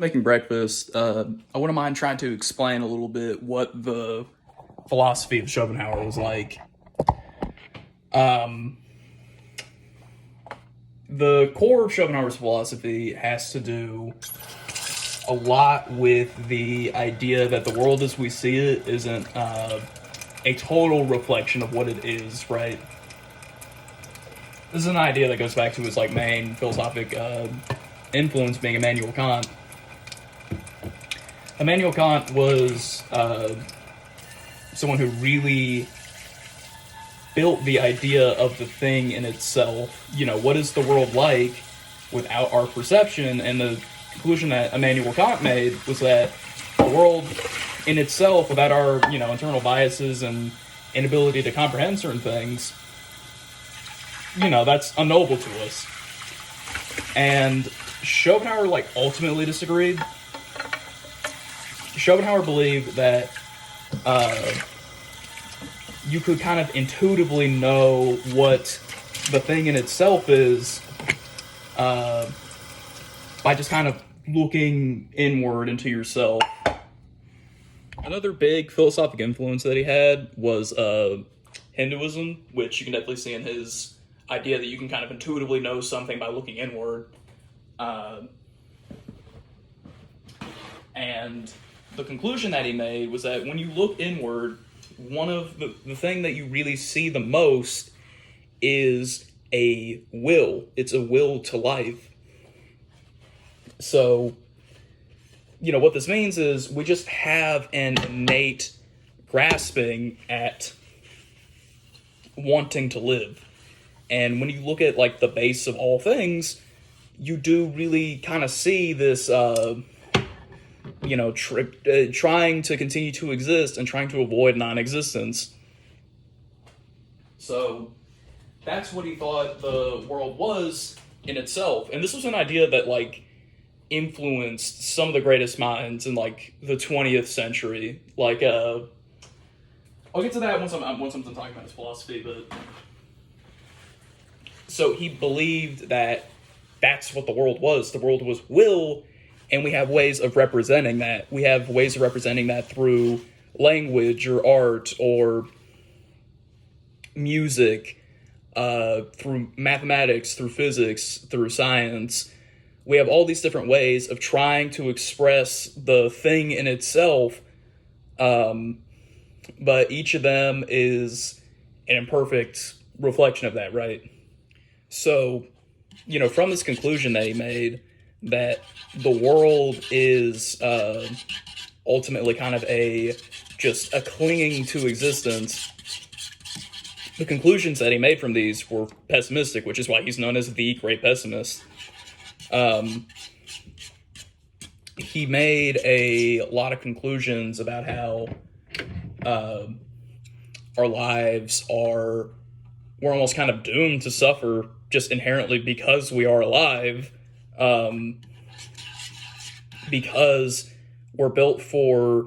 Making breakfast, I wouldn't mind trying to explain a little bit what the philosophy of Schopenhauer was like. Um, the core of Schopenhauer's philosophy has to do a lot with the idea that the world as we see it isn't a total reflection of what it is, right? This is an idea that goes back to his main philosophic influence being Immanuel Kant. Immanuel Kant was someone who really built the idea of the thing in itself. You know, what is the world like without our perception? And the conclusion that Immanuel Kant made was that the world in itself, without our, internal biases and inability to comprehend certain things, that's unknowable to us. And Schopenhauer, ultimately disagreed. Schopenhauer believed that you could kind of intuitively know what the thing in itself is by just kind of looking inward into yourself. Another big philosophic influence that he had was Hinduism, which you can definitely see in his idea that you can kind of intuitively know something by looking inward. And the conclusion that he made was that when you look inward, one of the thing that you really see the most is a will. It's a will to life. So, what this means is we just have an innate grasping at wanting to live. And when you look at, the base of all things, you do really kind of see this, trying to continue to exist and trying to avoid non-existence. So that's what he thought the world was in itself. And this was an idea that, influenced some of the greatest minds in, the 20th century. I'll get to that once I'm talking about his philosophy, but... So he believed that that's what the world was. The world was will, and we have ways of representing that. We have ways of representing that through language or art or music, through mathematics, through physics, through science. We have all these different ways of trying to express the thing in itself, but each of them is an imperfect reflection of that, right? So, from this conclusion that he made, that the world is ultimately kind of just a clinging to existence, the conclusions that he made from these were pessimistic, which is why he's known as the great pessimist. He made a lot of conclusions about how our lives we're almost kind of doomed to suffer just inherently because we are alive, because we're built for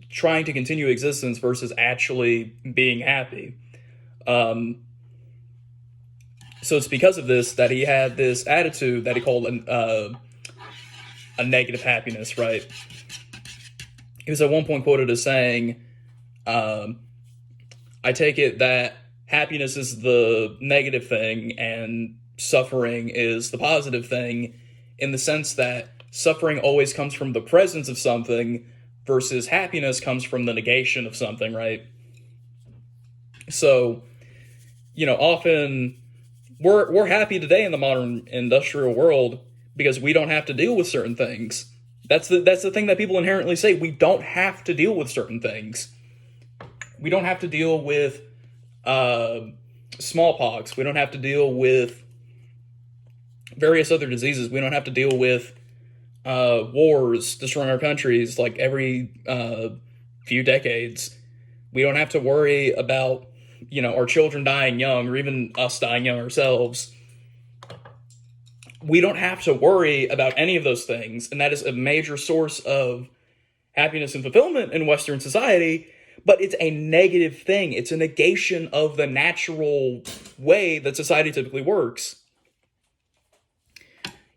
trying to continue existence versus actually being happy. So it's because of this that he had this attitude that he called a negative happiness, right? He was at one point quoted as saying, I take it that happiness is the negative thing and suffering is the positive thing, in the sense that suffering always comes from the presence of something versus happiness comes from the negation of something, right? So, often we're happy today in the modern industrial world because we don't have to deal with certain things. That's the thing that people inherently say. We don't have to deal with certain things. We don't have to deal with smallpox. We don't have to deal with various other diseases. We don't have to deal with wars destroying our countries every few decades. We don't have to worry about, our children dying young or even us dying young ourselves. We don't have to worry about any of those things, and that is a major source of happiness and fulfillment in Western society, but it's a negative thing. It's a negation of the natural way that society typically works.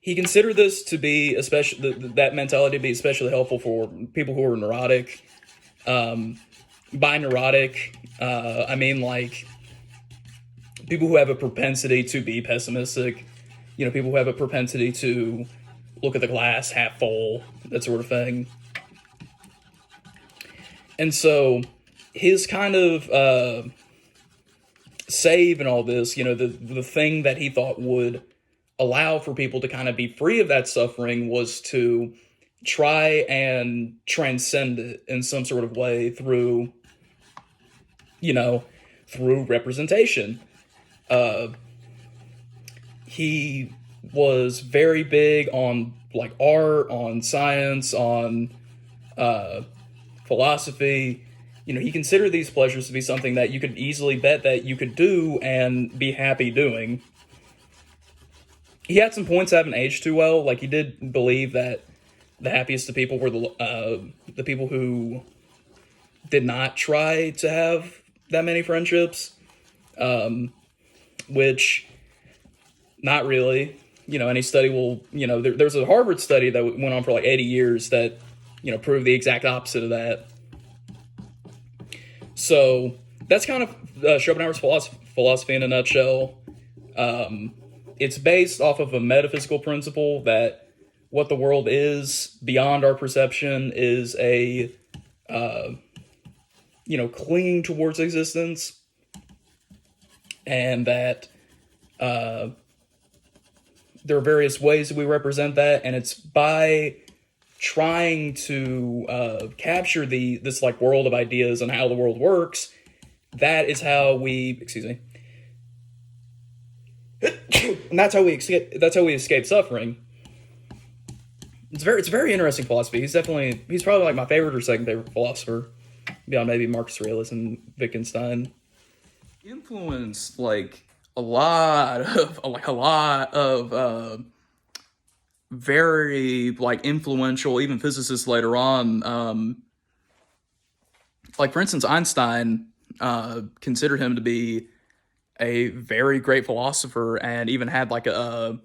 he considered this to be especially that mentality to be especially helpful for people who are neurotic. By neurotic, I mean like people who have a propensity to be pessimistic. You know, people who have a propensity to look at the glass half full, that sort of thing. And so his kind of save and all this, you know, the thing that he thought would allow for people to kind of be free of that suffering was to try and transcend it in some sort of way through, you know, through representation. He was very big on like art, on science, on philosophy. You know, he considered these pleasures to be something that you could easily bet that you could do and be happy doing. He had some points that haven't aged too well. Like, he did believe that the happiest of people were the people who did not try to have that many friendships, which not really. You know, any study will, you know, there's a Harvard study that went on for like 80 years that, you know, proved the exact opposite of that. So that's kind of Schopenhauer's philosophy in a nutshell. It's based off of a metaphysical principle that what the world is beyond our perception is a, you know, clinging towards existence, and that there are various ways that we represent that, and it's by trying to capture this like world of ideas and how the world works. That is how we, excuse me, and that's how we escape suffering. It's a very interesting philosophy. He's probably like my favorite or second favorite philosopher, beyond maybe Marcus Aurelius and Wittgenstein. Influenced like a lot of very like influential even physicists later on. Like for instance, Einstein considered him to be a very great philosopher, and even had like a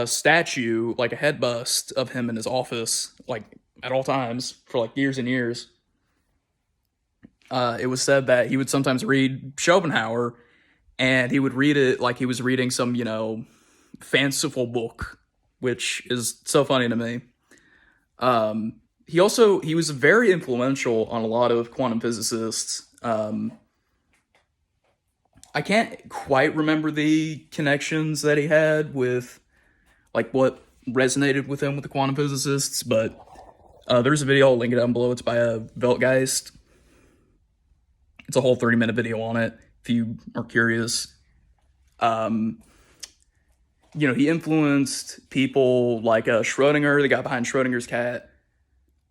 statue, like a head bust of him in his office, like at all times for like years and years. It was said that he would sometimes read Schopenhauer, and he would read it like he was reading some, you know, fanciful book, which is so funny to me. He was very influential on a lot of quantum physicists. I can't quite remember the connections that he had with, like, what resonated with him with the quantum physicists, but there's a video, I'll link it down below. It's by a Weltgeist. It's a whole 30-minute video on it, if you are curious. You know, he influenced people like Schrodinger, the guy behind Schrodinger's cat.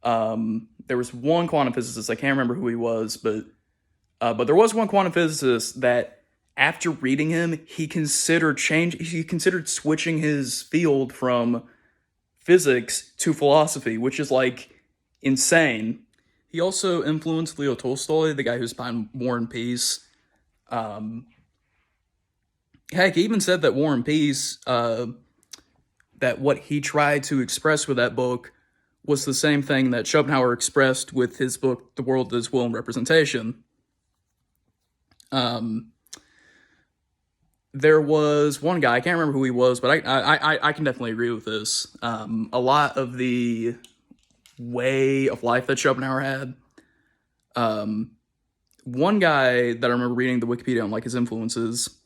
There was one quantum physicist, I can't remember who he was, but there was one quantum physicist that, after reading him, he considered switching his field from physics to philosophy, which is like insane. He also influenced Leo Tolstoy, the guy who's behind War and Peace. Heck, he even said that War and Peace, that what he tried to express with that book was the same thing that Schopenhauer expressed with his book, The World as Will and Representation. There was one guy, I can't remember who he was, but I can definitely agree with this. A lot of the way of life that Schopenhauer had. One guy that I remember reading the Wikipedia on like his influences,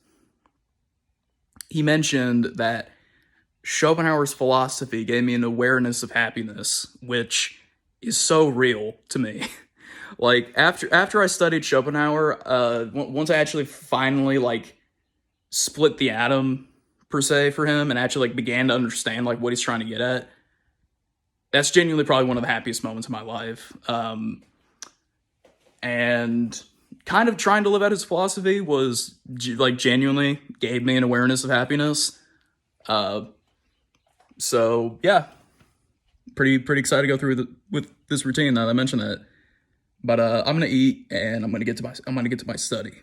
he mentioned that Schopenhauer's philosophy gave me an awareness of happiness, which is so real to me. Like after I studied Schopenhauer, once I actually finally like split the atom per se for him and actually like began to understand like what he's trying to get at, that's genuinely probably one of the happiest moments of my life. And kind of trying to live out his philosophy was like genuinely gave me an awareness of happiness. So yeah, pretty excited to go through with this routine now that I mentioned that. But I'm gonna eat and I'm gonna get to my study.